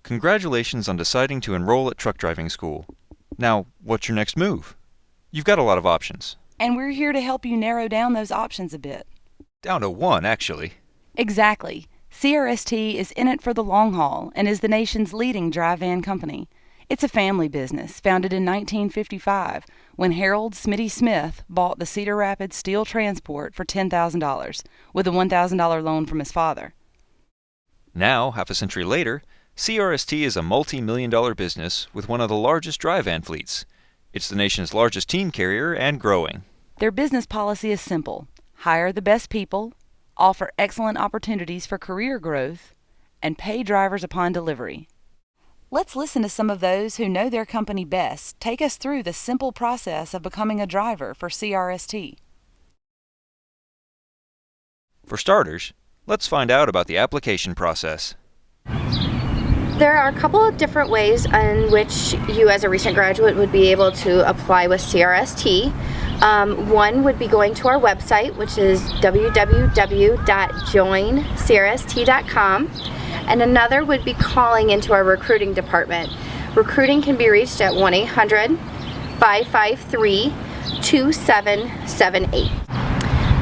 Congratulations on deciding to enroll at truck driving school. Now, what's your next move? You've got a lot of options. And we're here to help you narrow down those options a bit. Down to one, actually. Exactly. CRST is in it for the long haul and is the nation's leading dry van company. It's a family business founded in 1955 when Harold Smitty Smith bought the Cedar Rapids Steel Transport for $10,000 with a $1,000 loan from his father. Now, half a century later, CRST is a multi-million-dollar business with one of the largest dry van fleets. It's the nation's largest team carrier and growing. Their business policy is simple: hire the best people, offer excellent opportunities for career growth, and pay drivers upon delivery. Let's listen to some of those who know their company best take us through the simple process of becoming a driver for CRST. For starters, let's find out about the application process. There are a couple of different ways in which you as a recent graduate would be able to apply with CRST. One would be going to our website, which is www.joincrst.com, and another would be calling into our recruiting department. Recruiting can be reached at 1-800-553-2778.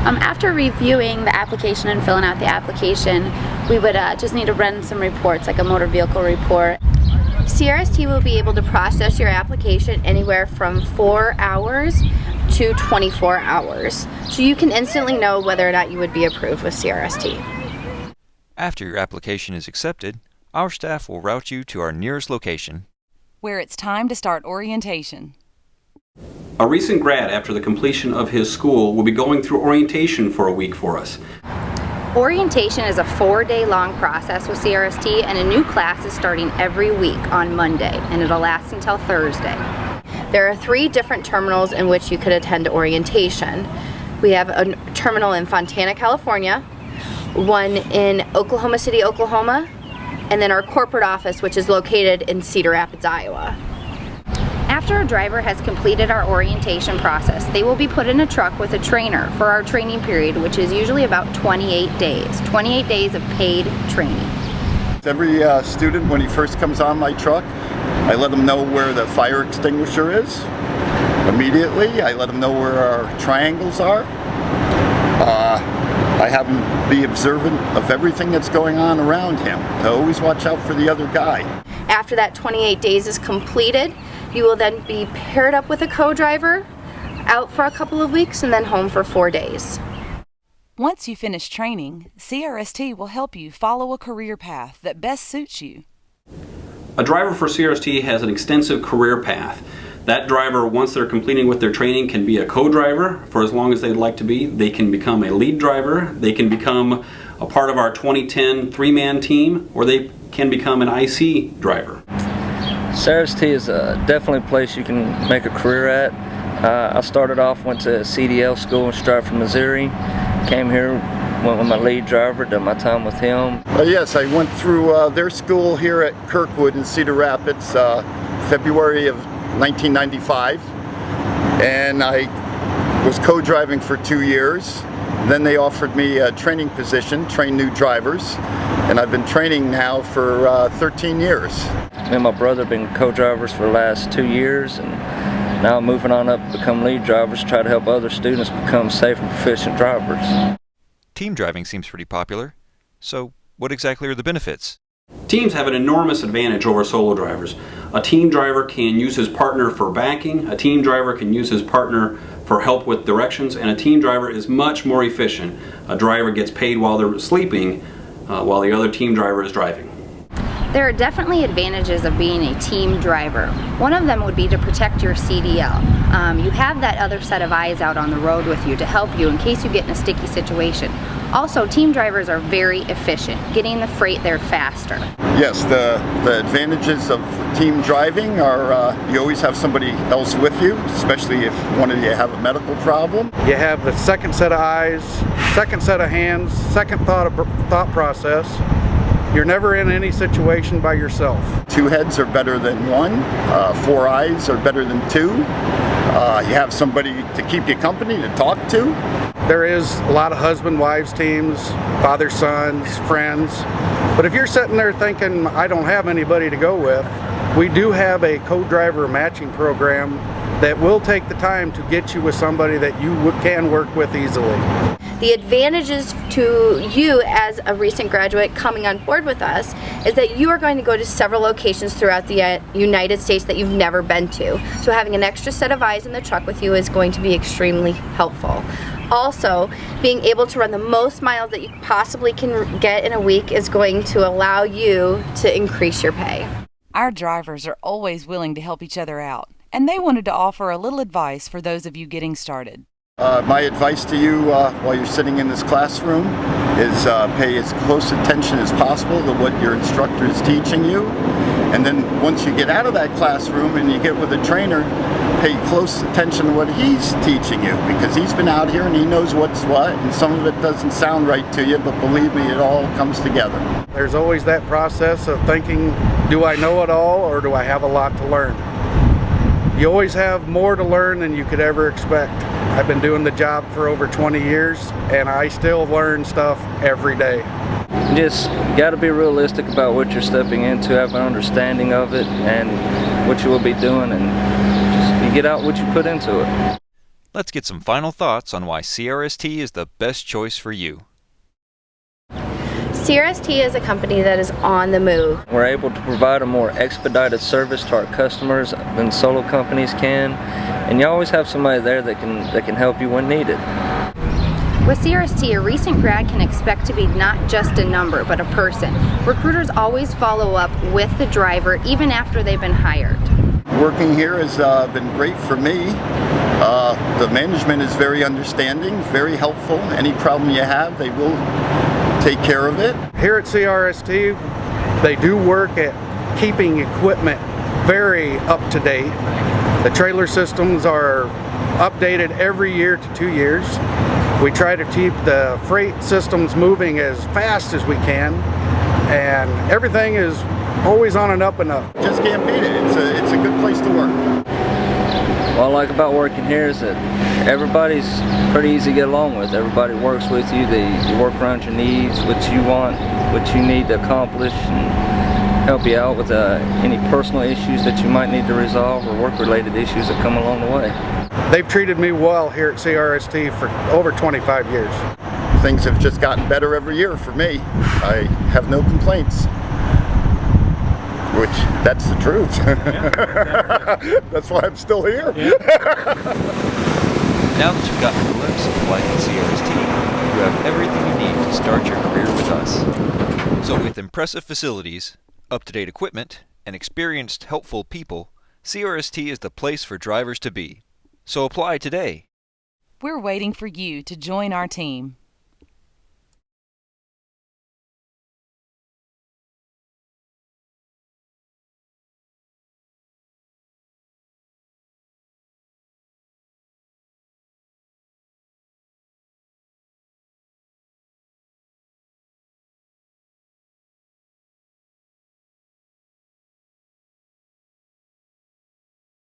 After reviewing the application and filling out the application, we would just need to run some reports, like a motor vehicle report. CRST will be able to process your application anywhere from 4 hours to 24 hours. So you can instantly know whether or not you would be approved with CRST. After your application is accepted, our staff will route you to our nearest location, where it's time to start orientation. A recent grad, after the completion of his school, will be going through orientation for a week for us. Orientation is a 4-day long process with CRST, and a new class is starting every week on Monday, and it'll last until Thursday. There are 3 different terminals in which you could attend orientation. We have a terminal in Fontana, California, one in Oklahoma City, Oklahoma, and then our corporate office, which is located in Cedar Rapids, Iowa. After a driver has completed our orientation process, they will be put in a truck with a trainer for our training period, which is usually about 28 days. 28 days of paid training. Every student, when he first comes on my truck, I let him know where the fire extinguisher is. Immediately, I let him know where our triangles are. I have him be observant of everything that's going on around him, to always watch out for the other guy. After that 28 days is completed, you will then be paired up with a co-driver, out for a couple of weeks, and then home for 4 days. Once you finish training, CRST will help you follow a career path that best suits you. A driver for CRST has an extensive career path. That driver, once they're completing with their training, can be a co-driver for as long as they'd like to be. They can become a lead driver. They can become a part of our 2010 3-man team, or they can become an IC driver. CRST is definitely a place you can make a career at. I started off, went to CDL school in Stratford, Missouri. Came here, went with my lead driver, done my time with him. Yes, I went through their school here at Kirkwood in Cedar Rapids, February of 1995, and I was co-driving for 2 years. Then they offered me a training position, train new drivers, and I've been training now for 13 years. Me and my brother have been co-drivers for the last 2 years, and now I'm moving on up to become lead drivers, try to help other students become safe and proficient drivers. Team driving seems pretty popular. So, what exactly are the benefits? Teams have an enormous advantage over solo drivers. A team driver can use his partner for backing, a team driver can use his partner for help with directions, and a team driver is much more efficient. A driver gets paid while they're sleeping, while the other team driver is driving. There are definitely advantages of being a team driver. One of them would be to protect your CDL. You have that other set of eyes out on the road with you to help you in case you get in a sticky situation. Also, team drivers are very efficient, getting the freight there faster. Yes, the advantages of team driving are you always have somebody else with you, especially if one of you have a medical problem. You have the second set of eyes, second set of hands, second thought process. You're never in any situation by yourself. 2 heads are better than 1, 4 eyes are better than 2. You have somebody to keep you company, to talk to. There is a lot of husband-wives teams, father-sons, friends, But if you're sitting there thinking, I don't have anybody to go with, we do have a co-driver matching program that will take the time to get you with somebody that you can work with easily. The advantages to you as a recent graduate coming on board with us is that you are going to go to several locations throughout the United States that you've never been to. So having an extra set of eyes in the truck with you is going to be extremely helpful. Also, being able to run the most miles that you possibly can get in a week is going to allow you to increase your pay. Our drivers are always willing to help each other out, and they wanted to offer a little advice for those of you getting started. My advice to you while you're sitting in this classroom is pay as close attention as possible to what your instructor is teaching you. And then once you get out of that classroom and you get with a trainer, pay close attention to what he's teaching you, because he's been out here and he knows what's what, and some of it doesn't sound right to you, but believe me, it all comes together. There's always that process of thinking, do I know it all or do I have a lot to learn? You always have more to learn than you could ever expect. I've been doing the job for over 20 years and I still learn stuff every day. You just got to be realistic about what you're stepping into, have an understanding of it and what you will be doing, and just you get out what you put into it. Let's get some final thoughts on why CRST is the best choice for you. CRST is a company that is on the move. We're able to provide a more expedited service to our customers than solo companies can, and you always have somebody there that can help you when needed. With CRST, a recent grad can expect to be not just a number, but a person. Recruiters always follow up with the driver even after they've been hired. Working here has been great for me. The management is very understanding, very helpful. Any problem you have, they will take care of it. Here at CRST, they do work at keeping equipment very up to date. The trailer systems are updated every year to 2 years. We try to keep the freight systems moving as fast as we can, and everything is always on an up and up. Just can't beat it. It's a good place to work. What I like about working here is that everybody's pretty easy to get along with. Everybody works with you. They work around your needs, what you want, what you need to accomplish, and help you out with any personal issues that you might need to resolve or work-related issues that come along the way. They've treated me well here at CRST for over 25 years. Things have just gotten better every year for me. I have no complaints. Which, that's the truth. That's why I'm still here. Now that you've gotten a glimpse of life at CRST, you have everything you need to start your career with us. So with impressive facilities, up-to-date equipment, and experienced, helpful people, CRST is the place for drivers to be. So apply today. We're waiting for you to join our team.